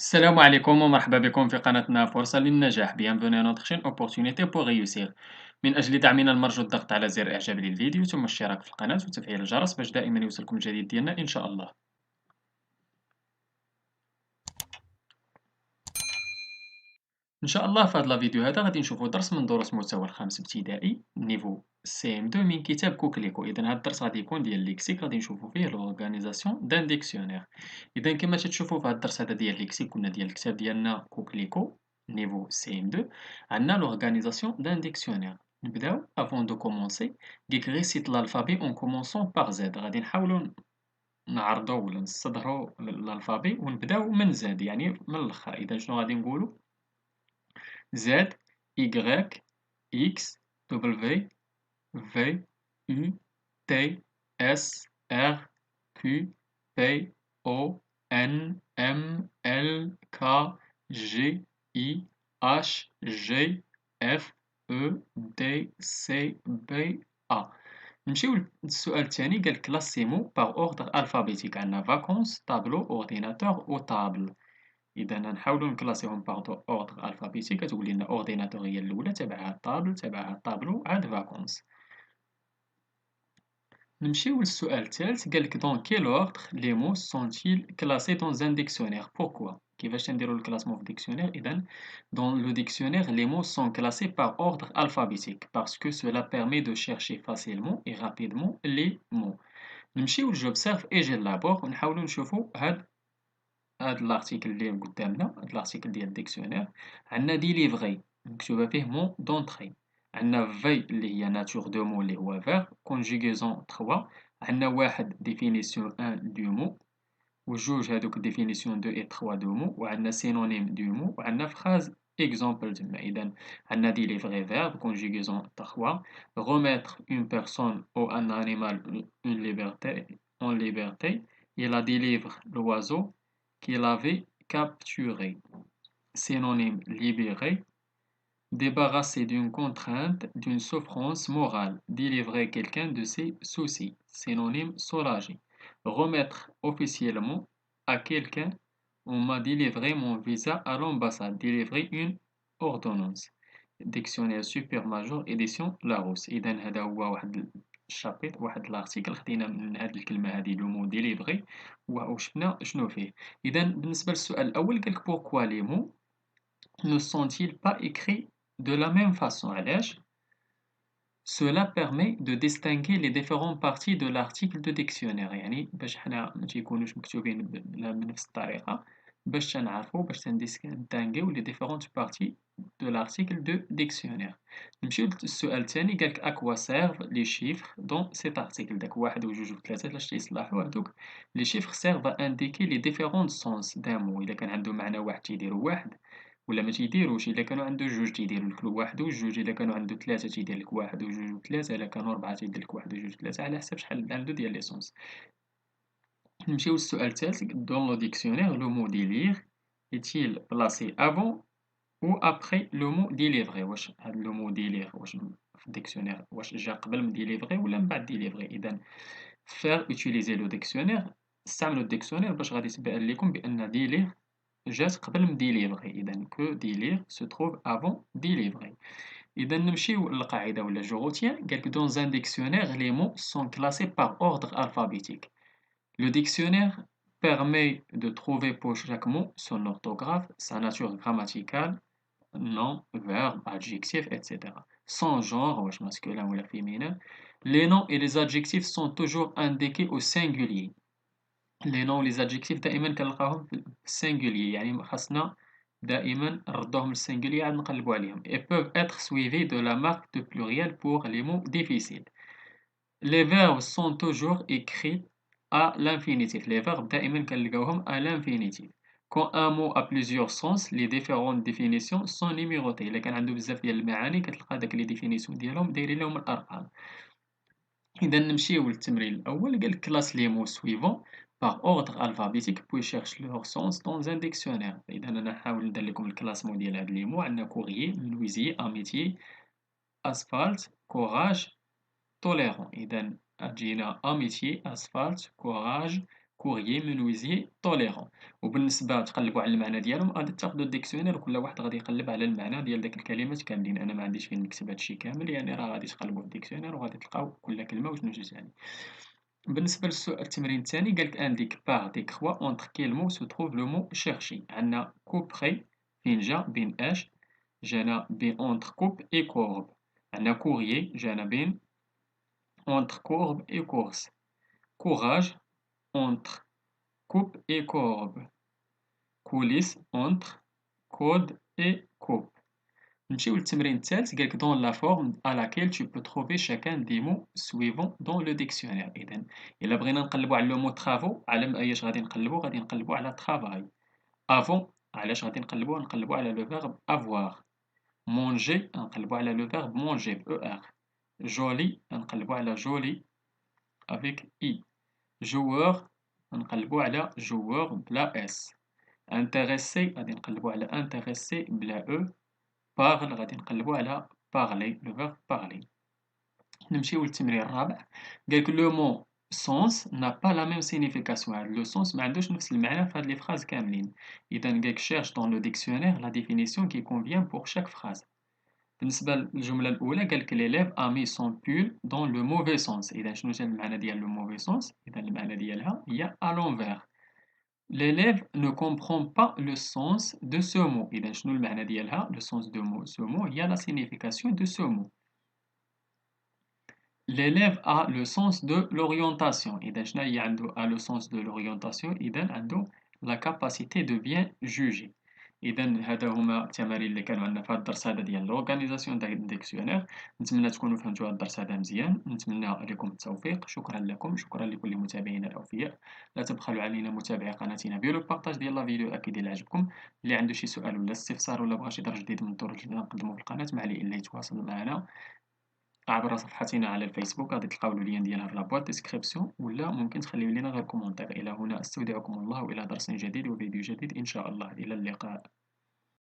السلام عليكم ومرحبا بكم في قناتنا فرصة للنجاح. Bienvenue à notre chaîne Opportunité pour réussir. من أجل دعمنا المرجو الضغط على زر إعجاب للفيديو ثم الاشتراك في القناة وتفعيل الجرس باش دائما يوصلكم الجديد ديالنا إن شاء الله. إن شاء الله في هذا الفيديو هذا غادي نشوفوا درس من دروس مستوى الخامس ابتدائي نيفو سي ام 2 من كتاب كوكليكو. إذا هذا الدرس غادي يكون ديال ليكسيك، غادي نشوفوا فيه لورغانيزاسيون دان ديكسيونير. إذا كما تتشوفوا في هذا الدرس هذا ديال ليكسيك ولا ديال الكتاب ديالنا كوكليكو نيفو سي ام 2 عندنا لورغانيزاسيون دان ديكسيونير. نبداو افون دو كومونسي ديك ريسيت الالفابي اون كومونسون باغ زد. غادي نحاولوا نعرضوا ولا نصدروا الالفابي ونبداو من زد يعني من الاخر. اذا شنو غادي نقولوا؟ Z, Y, X, W, V, U, T, S, R, Q, P, O, N, M, L, K, G, I, H, G, F, E, D, C, B, A. نمشيو للسؤال الثاني، قال كلاسيمو باغ اوردر الفابيتيك. عندنا فاكونس، طابلو، اورديناتور و طابل. إذا نحاولوا نكلاسيهم باغ اوردر الفابيتي. كتقول لنا اورديناتور هي الاولى، تبعها الطابل، تبعها الطابلو، عاد فاكونس. نمشيو للسؤال الثالث، قالك دون كيل اوردر لي مو سونتيل كلاسي دون ان ديكسيونير. بوركوا؟ كيفاش نديرو الكلاسمون في ديكسيونير؟ اذا دون لو ديكسيونير les mots sont classés par ordre alphabétique parce que cela permet de chercher facilement et rapidement les mots. نمشيو لجوبسيرف اي جيلابور ونحاولوا نشوفوا هاد الارتيكل اللي قدامنا، هاد الارتيكل ديال الديكسيونير. عندنا ديليفغي مكتوبه فيه مون دونطري، عندنا في اللي هي ناتور دو مو اللي هو فيرب، كونجيغيزون 3، عندنا واحد ديفينيسيون 1 دو مو، وجوج هادوك ديفينيسيون 2 و 3 دو مو، وعندنا سينونيم دو مو، وعندنا فراز اكزامبل تما. اذا عندنا ديليفغي فيرب كونجيغيزون 3، remettre une personne ou un animal une liberté en liberté. Il a délivre l'oiseau qu'il avait capturé. Synonyme libéré, débarrasser d'une contrainte, d'une souffrance morale, délivrer quelqu'un de ses soucis. Synonyme soulager. Remettre officiellement à quelqu'un, on m'a délivré mon visa à l'ambassade. Délivrer une ordonnance. Dictionnaire super major édition Larousse. إذا هذا هو واحد الشابيت، واحد الارتيكل خدينا من هذه الكلمة هذه لو مو ديليفري وشفنا شنو فيه. إذا بالنسبة للسؤال الأول قالك pourquoi les mots ne sont-ils pas écrits de la même façon؟ علاش؟ Cela permet de distinguer les différentes parties de l'article de dictionnaire. يعني باش حنا ما تيكونوش مكتوبين بنفس الطريقة، باش تنعرفو باش تندistinguيو les différentes parties de l'article de dictionnaire. نمشيو للسؤال الثاني، قالك à quoi servent les chiffres dans cet article؟ داك واحد وجوج وثلاثة لاش تيصلحوا هادوك؟ les chiffres servent à indiquer les différents sens d'un mot. إلا كان عندو معنى واحد تيديرو واحد، ولا ما تيديروش. الا كانوا عنده جوج تيديروا لك واحد وجوج، الا كانوا عنده ثلاثه تيدير لك واحد وجوج وثلاثه، الا كانوا اربعه تيدير لك واحد وجوج وثلاثه، على حسب شحال عنده ديال ليسونس. نمشيو للسؤال الثالث، دون لو ديكسيونير لو مو ديلير est-il placé avant ou après le mot délivrer؟ واش هاد لو مو ديلير واش في الديكسيونير واش جا قبل من ديليفري ولا من بعد ديليفري؟ اذا faire utiliser le dictionnaire، استعملوا الديكسيونير باش غادي تبان لكم بان ديلير جات قبل من ديليفري. إذا كو ديلير سو تروف افون ديليفري. إذا نمشيو للقاعدة ولا جو روتيان، قالك دون زان ديكسيونير لي مو سون كلاسي باغ اوردر الفابيتيك. Le dictionnaire permet de trouver pour chaque mot son orthographe, sa nature grammaticale, nom, verbe, adjectif, etc. Son genre, واش masculin ou féminin. Les noms et les adjectifs sont toujours indiqués au singulier. لي نون لي زادجيكتيف دائما كنلقاوهم في السينغوليي، يعني خاصنا دائما نردوهم للسينغوليي عاد نقلبوا عليهم. et peuvent être suivis de la marque de pluriel pour les mots difficiles. Les verbes sont toujours écrits à l'infinitif. Les verbes دائما كنلقاوهم à l'infinitif. Quand un mot a plusieurs sens, les différentes définitions sont numérotées. إلا كان عنده بزاف ديال المعاني كتلقى داك لي ديفينيسيون ديالهم دايرين لهم الأرقام. إذا نمشيو للتمرين الأول، قال classe les mots suivants par ordre alphabétique puis cherche leur sens dans un dictionnaire. إذا أنا نحاول ندير لكم الكلاسمون ديال هاد لي مو. عندنا courrier, menuisier, amitié, asphalte, courage, tolérant. إذا جينا amitié, asphalte, courage, courrier, menuisier, tolérant. وبالنسبة تقلبوا على المعنى ديالهم غادي تاخدوا الديكسيونير وكل واحد غادي يقلب على المعنى ديال داك الكلمات كاملين. أنا ما عنديش فين نكتب هادشي كامل يعني راه غادي تقلبوا في الديكسيونير وغادي تلقاو كل كلمة وشنو جات. بالنسبة للسؤال التمرين الثاني قالك indique par des croix entre quel mot se trouve le mot chercher. عندنا couperet فين جا بين اش جانا بين entre coupe et courbe. عندنا courrier جانا بين entre courbe et course. Courage entre coupe et courbe. Coulisse entre code et coupe. نمشيو للتمرين الثالث قالك dans la forme à laquelle tu peux trouver chacun des mots suivants dans le dictionnaire. إذا إلا بغينا نقلبوا على le mot travaux على أياش غادي نقلبوا؟ غادي نقلبوا على travail. Avant علاش غادي نقلبوا؟ نقلبوا على le verbe avoir. Manger نقلبوا على le verbe manger ER. Joli نقلبوا على joli avec I. Joueur نقلبوا على joueur بلا S. Intéressé غادي نقلبوا على intéressé بلا E. Parle غادي نقلبوا على parler le verbe parler. نمشيو للتمرين الرابع قالك لو مو sens n'a pas la même signification. لو sens ما عندوش نفس المعنى في هاد لي فراز كاملين. إذا قالك cherche dans le dictionnaire la définition qui convient pour chaque phrase. بالنسبة للجملة الأولى قالك l'élève a mis son pull dans le mauvais sens. إذا شنو جا المعنى ديال le mauvais sens؟ إذا المعنى ديالها هي à l'envers. L'élève ne comprend pas le sens de ce mot. إذا شنو المعنى ديالها؟ Le sens de ce mot هي la signification de ce mot. L'élève a le sens de l'orientation. إذا شنو هي عنده a le sens de l'orientation؟ إذا عنده la capacité de bien juger. إذا هذا هما التمارين اللي كانوا عندنا في هذا الدرس هذا ديال l'organisation d'un dictionnaire. نتمنى تكونوا فهمتوا هذا الدرس هذا مزيان. نتمنى لكم التوفيق. شكرا لكم، شكرا لكل متابعينا الأوفياء. لا تبخلوا علينا متابعي قناتنا فيديو البارطاج ديال لا فيديو أكيد إلا عجبكم. اللي عنده شي سؤال ولا استفسار ولا بغى شي درس جديد من الدروس اللي نقدمو في القناة ما عليه إلا يتواصل معنا عبر صفحتنا على الفيسبوك. غادي تلقاو اللين ديالها في لابواط ديسكريبسيون ولا ممكن تخليو لينا غير كومونتير. إلى هنا استودعكم الله وإلى درس جديد وفيديو جديد إن شاء الله. إلى اللقاء.